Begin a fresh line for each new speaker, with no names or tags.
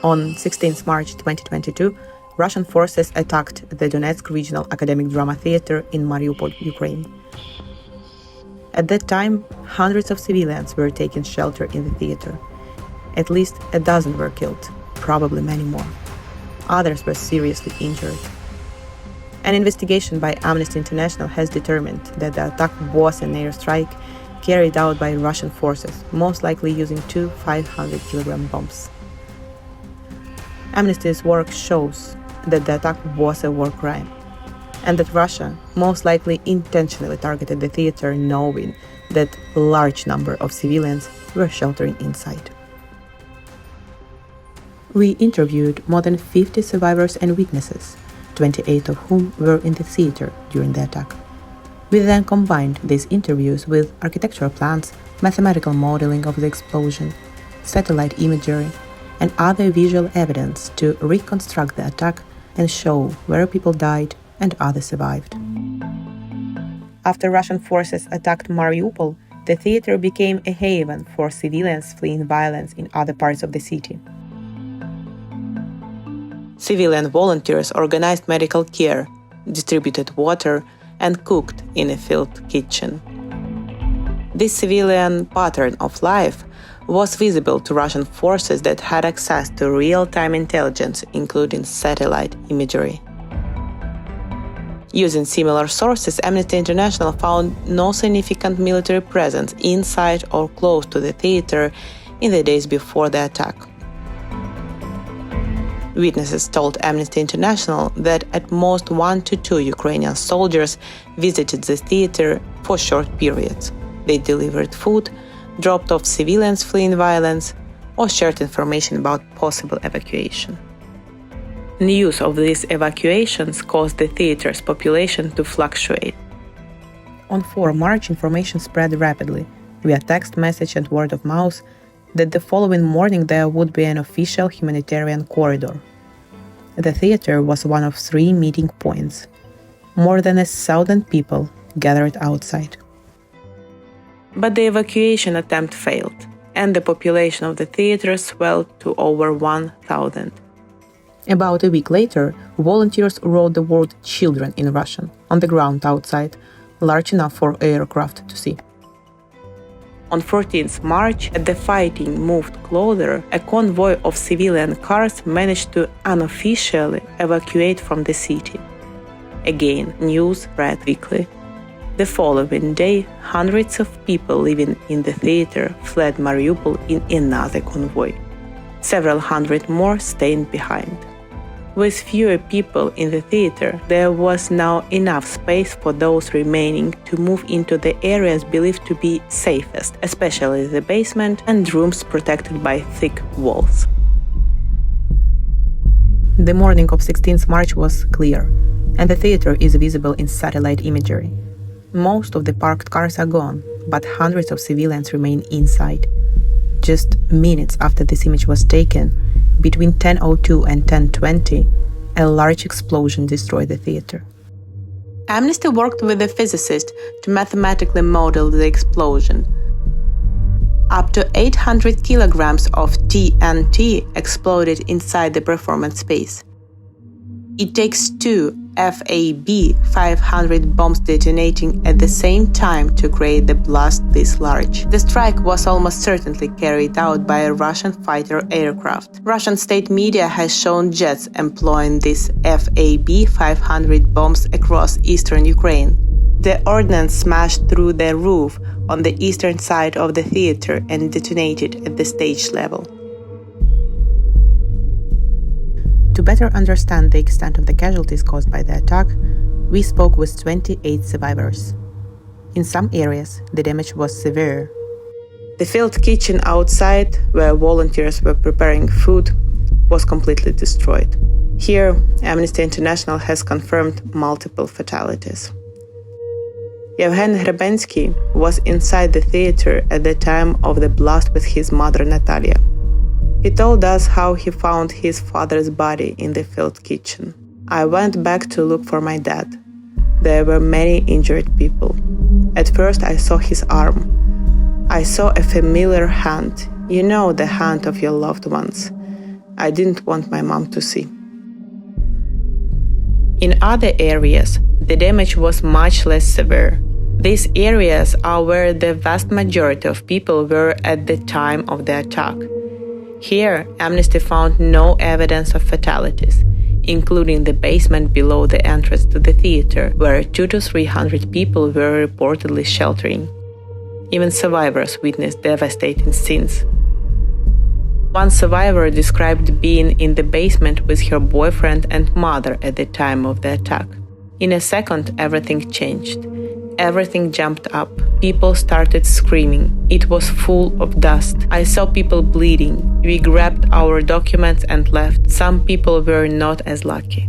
On 16 March 2022, Russian forces attacked the Donetsk Regional Academic Drama Theatre in Mariupol, Ukraine. At that time, hundreds of civilians were taking shelter in the theatre. At least a dozen were killed, probably many more. Others were seriously injured. An investigation by Amnesty International has determined that the attack was an airstrike carried out by Russian forces, most likely using two 500-kilogram bombs. Amnesty's work shows that the attack was a war crime, and that Russia most likely intentionally targeted the theater, knowing that a large number of civilians were sheltering inside. We interviewed more than 50 survivors and witnesses, 28 of whom were in the theater during the attack. We then combined these interviews with architectural plans, mathematical modeling of the explosion, satellite imagery, and other visual evidence to reconstruct the attack and show where people died and others survived. After Russian forces attacked Mariupol, the theater became a haven for civilians fleeing violence in other parts of the city. Civilian volunteers organized medical care, distributed water, and cooked in a field kitchen. This civilian pattern of life was visible to Russian forces that had access to real-time intelligence, including satellite imagery. Using similar sources, Amnesty International found no significant military presence inside or close to the theater in the days before the attack. Witnesses told Amnesty International that at most 1 to 2 Ukrainian soldiers visited the theater for short periods. They delivered food, dropped off civilians fleeing violence, or shared information about possible evacuation. News of these evacuations caused the theater's population to fluctuate. On 4 March, information spread rapidly, via text message and word of mouth, that the following morning there would be an official humanitarian corridor. The theater was one of 3 meeting points. More than 1,000 people gathered outside. But the evacuation attempt failed, and the population of the theater swelled to over 1,000. About a week later, volunteers wrote the word "children" in Russian on the ground outside, large enough for aircraft to see. On 14th March, as the fighting moved closer, a convoy of civilian cars managed to unofficially evacuate from the city. Again, news spread quickly. The following day, hundreds of people living in the theater fled Mariupol in another convoy. Several hundred more stayed behind. With fewer people in the theater, there was now enough space for those remaining to move into the areas believed to be safest, especially the basement and rooms protected by thick walls. The morning of 16th March was clear, and the theater is visible in satellite imagery. Most of the parked cars are gone, but hundreds of civilians remain inside. Just minutes after this image was taken, between 10:02 and 10:20, a large explosion destroyed the theater. Amnesty worked with a physicist to mathematically model the explosion. Up to 800 kilograms of TNT exploded inside the performance space. It takes 2 FAB 500 bombs detonating at the same time to create the blast this large. The strike was almost certainly carried out by a Russian fighter aircraft. Russian state media has shown jets employing these FAB 500 bombs across eastern Ukraine. The ordnance smashed through the roof on the eastern side of the theater and detonated at the stage level. To better understand the extent of the casualties caused by the attack, we spoke with 28 survivors. In some areas, the damage was severe. The field kitchen outside, where volunteers were preparing food, was completely destroyed. Here, Amnesty International has confirmed multiple fatalities. Yevhen Hrebensky was inside the theater at the time of the blast with his mother Natalia. He told us how he found his father's body in the field kitchen. I went back to look for my dad. There were many injured people. At first I saw his arm. I saw a familiar hand, you know, the hand of your loved ones. I didn't want my mom to see. In other areas, the damage was much less severe. These areas are where the vast majority of people were at the time of the attack. Here, Amnesty found no evidence of fatalities, including the basement below the entrance to the theater, where 200 to 300 people were reportedly sheltering. Even survivors witnessed devastating scenes. One survivor described being in the basement with her boyfriend and mother at the time of the attack. In a second, everything changed. Everything jumped up. People started screaming. It was full of dust. I saw people bleeding. We grabbed our documents and left. Some people were not as lucky.